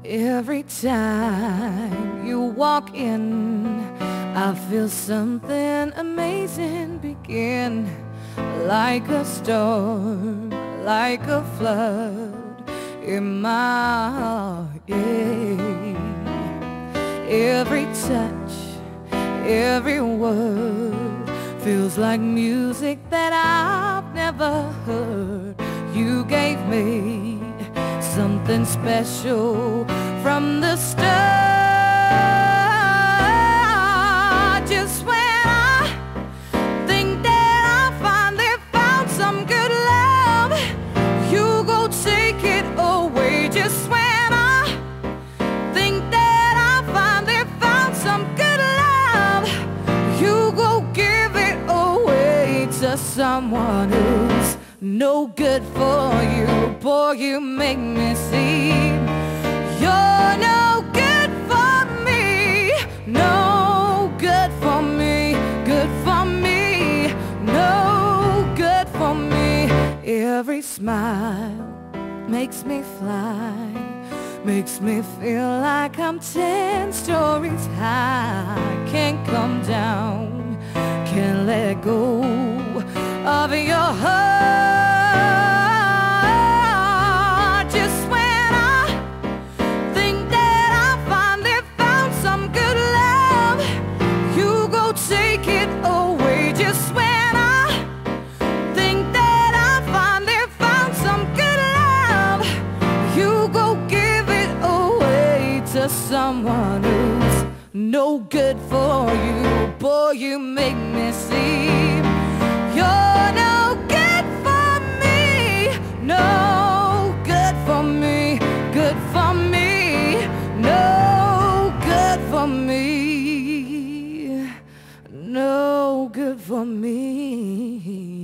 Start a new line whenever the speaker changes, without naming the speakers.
Every time you walk in, I feel something amazing begin. Like a storm, like a flood in my heart, yeah. Every touch, every word feels like music that I've never heard. You gave me something special from the start. Just when I think that I finally found some good love, you go take it away. Just when I think that I finally found some good love, you go give it away to someone who's no good for you. Boy, you make me see you're no good for me, no good for me, good for me, no good for me. Every smile makes me fly, makes me feel like I'm 10 stories high. Can't come down, can't let go of your heart. Just when I think that I finally found some good love, you go take it away. Just when I think that I finally found some good love, you go give it away to someone who's no good for you. Boy, you make me see you're no good for me, no good for me, good for me, no good for me, no good for me.